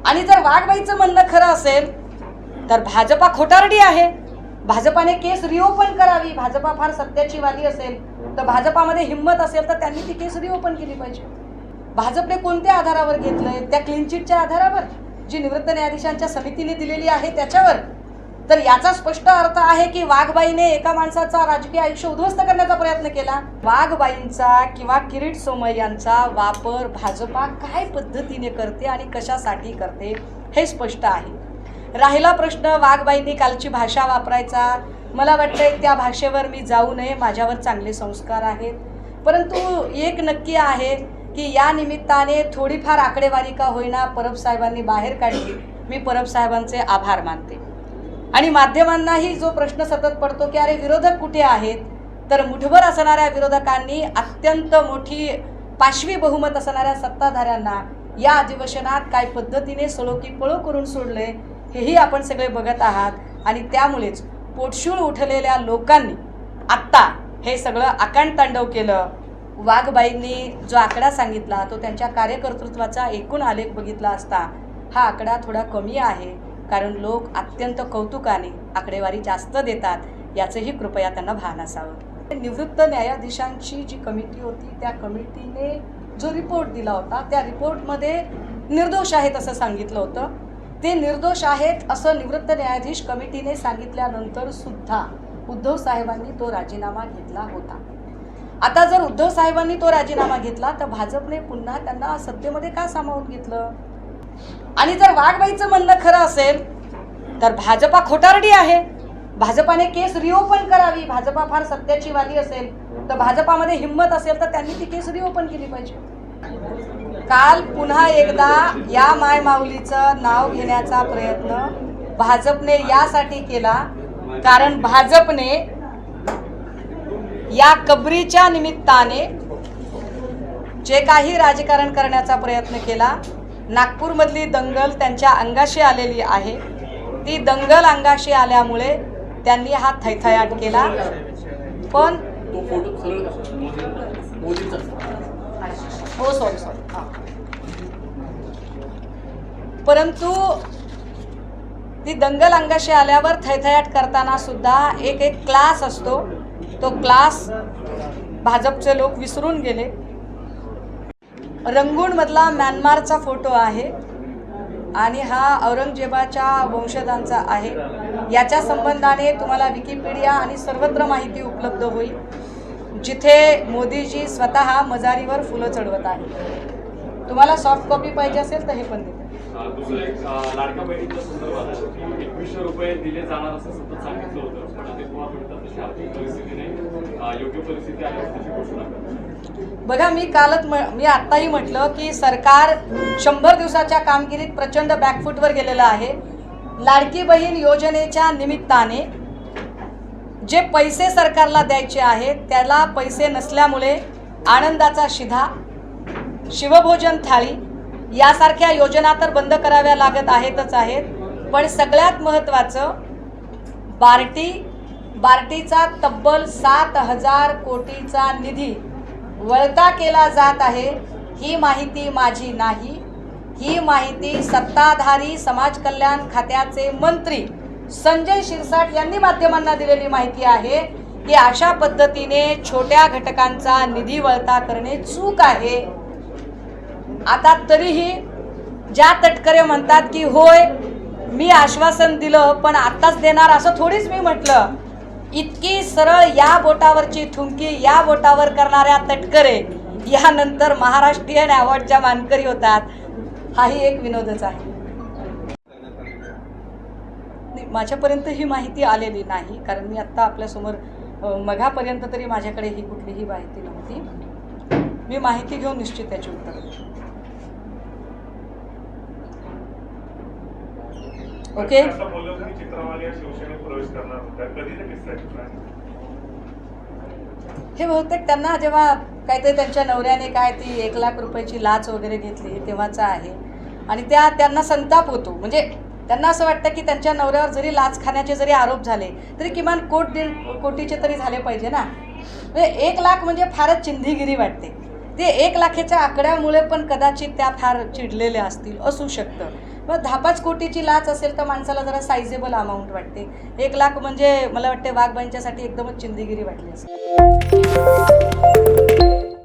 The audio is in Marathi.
आणि जर वाघबाईचं म्हणणं खरं असेल तर भाजपा खोटारडी आहे, भाजपाने केस रिओपन करावी, भाजपा फार सत्याची वादी असेल तर भाजपामध्ये हिंमत असेल तर त्यांनी ती केस रिओपन केली पाहिजे. भाजपने कोणत्या आधारावर घेतलंय? त्या क्लीन चिटच्या आधारावर जी निवृत्त न्यायाधीशांच्या समितीने दिलेली आहे त्याच्यावर. तर याचा स्पष्ट अर्थ आहे की वाघबाईने एका माणसाचा राजकीय आयुष्य उद्ध्वस्त करण्याचा प्रयत्न केला. वाघबाईंचा किंवा किरीट सोमय्यांचा वापर भाजपा काय पद्धतीने करते आणि कशासाठी करते हे स्पष्ट आहे. राहिला प्रश्न वाघबाईंनी कालची भाषा वापरायचा, मला वाटतंय त्या भाषेवर मी जाऊ नये, माझ्यावर चांगले संस्कार आहेत. परंतु एक नक्की आहे की या निमित्ताने थोडीफार आकडेवारी का होईना परब साहेबांनी बाहेर काढली. मी परब साहेबांचे आभार मानते. आणि माध्यमांनाही जो प्रश्न सतत पडतो की अरे विरोधक कुठे आहेत, तर मुठभर असणाऱ्या विरोधकांनी अत्यंत मोठी 5वी बहुमत असणाऱ्या सत्ताधाऱ्यांना या अधिवेशनात काय पद्धतीने सळो की पळो करून सोडले हेही आपण सगळे बघत आहात. आणि त्यामुळेच पोटशूळ उठलेल्या लोकांनी आत्ता हे सगळं आकांडतांडव केलं. वाघबाईंनी जो आकडा सांगितला तो त्यांच्या कार्यकर्तृत्वाचा एकूण आलेख बघितला असता हा आकडा थोडा कमी आहे, कारण लोक अत्यंत कौतुकाने आकडेवारी जास्त देतात, याचंही कृपया त्यांना भान असावं. निवृत्त न्यायाधीशांची जी कमिटी होती त्या कमिटीने जो रिपोर्ट दिला होता त्या रिपोर्टमध्ये निर्दोष आहेत असं सांगितलं होतं. ते निर्दोष आहेत असं निवृत्त न्यायाधीश कमिटीने सांगितल्यानंतर सुद्धा उद्धव साहेबांनी तो राजीनामा घेतला होता. आता जर उद्धव साहेबांनी तो राजीनामा घेतला तर भाजपने पुन्हा त्यांना सत्तेमध्ये का सामावून घेतलं? आणि जर वाघबाईचं म्हणणं खरं असेल तर भाजपा खोटारडी आहे, भाजपाने केस रिओपन करावी, भाजपा फार सत्याची वादी असेल तर भाजपामध्ये हिंमत असेल तर त्यांनी ती केस रिओपन केली पाहिजे. काल पुन्हा एकदा या मायमाऊलीचं नाव घेण्याचा प्रयत्न भाजपने यासाठी केला कारण भाजपने या कबरीच्या निमित्ताने जे काही राजकारण करण्याचा प्रयत्न केला, नागपूरमधली दंगल त्यांच्या अंगाशी आलेली आहे. ती दंगल अंगाशी आल्यामुळे त्यांनी हा थैथयाट केला. पण हो सॉरी परंतु ती दंगल अंगाशी आल्यावर थैथयाट करताना सुद्धा एक क्लास असतो, तो क्लास भाजपचे लोक विसरून गेले. रंगूनमधला म्यानमारचा फोटो आहे आणि हा औरंगजेबाच्या वंशजांचा आहे. याच्या संबंधाने तुम्हाला विकिपीडिया आणि सर्वत्र माहिती उपलब्ध होईल, जिथे मोदीजी स्वतः मजारीवर फुलं चढवत आहेत. तुम्हाला सॉफ्ट कॉपी पाहिजे असेल तर हे पण देते. लाडक्या बहिणीच्या संदर्भात 2100 रुपये दिले जाणार असं सतत सांगितलं होतं, पण ते तुम्हाला म्हणतात तशी आर्थिक परिस्थिती नाही, योग्य परिस्थिती आली तशी घोषणा करा. बघा, मी आत्ताही म्हटलं की सरकार 100 दिवसाच्या कामगिरीत प्रचंड बॅकफूटवर गेलेलं आहे. लाडकी बहीण योजनेच्या निमित्ताने जे पैसे सरकारला द्यायचे आहेत त्याला पैसे नसल्यामुळे आनंदाचा शिधा, शिवभोजन थाळी यासारख्या योजना तर बंद कराव्या लागत आहेतच आहेत. पण सगळ्यात महत्त्वाचं बार्टीचा तब्बल 7,000 कोटीचा निधी वळता केला जात आहे. ही माहिती माझी नाही, ही माहिती सत्ताधारी समाज कल्याण खात्याचे मंत्री संजय शिरसाट यांनी माध्यमांना दिलेली माहिती आहे की अशा पद्धतीने छोट्या घटकांचा निधी वळता करणे चूक आहे. आता तरीही ज्या तटकरे म्हणतात की होय मी आश्वासन दिलं पण आत्ताच देणार असं थोडीच मी म्हटलं, इतकी सरळ या बोटावरची ठुमकी या बोटावर करणाऱ्या तटकरे यानंतर महाराष्ट्रीयन अवॉर्डच्या मानकरी होतात, हाही एक विनोदच आहे. माझ्यापर्यंत ही माहिती आलेली नाही, कारण मी आत्ता आपल्यासमोर मघापर्यंत तरी माझ्याकडे ही कुठलीही माहिती नव्हती. मी माहिती घेऊन निश्चित त्याची उत्तर देईन. ओके, हे बहुतेक त्यांना जेव्हा काहीतरी त्यांच्या नवऱ्याने काय ती 1 लाख रुपयाची लाच वगैरे घेतली तेव्हाचा आहे. आणि त्यांना संताप होतो, म्हणजे त्यांना असं वाटतं की त्यांच्या नवऱ्यावर जरी लाच खाण्याचे जरी आरोप झाले तरी किमान 1.5 कोटीचे तरी झाले पाहिजे ना. म्हणजे 1 लाख म्हणजे फारच चिंधीगिरी वाटते. ते 1 लाखाच्या आकड्यामुळे पण कदाचित त्या फार चिडलेल्या असतील, असू शकतं. मग 10-5 कोटीची लाच असेल तर माणसाला जरा सायझेबल अमाऊंट वाटते. 1 लाख म्हणजे मला वाटते वाघबाईंच्यासाठी एकदमच चिंदीगिरी वाटली असेल.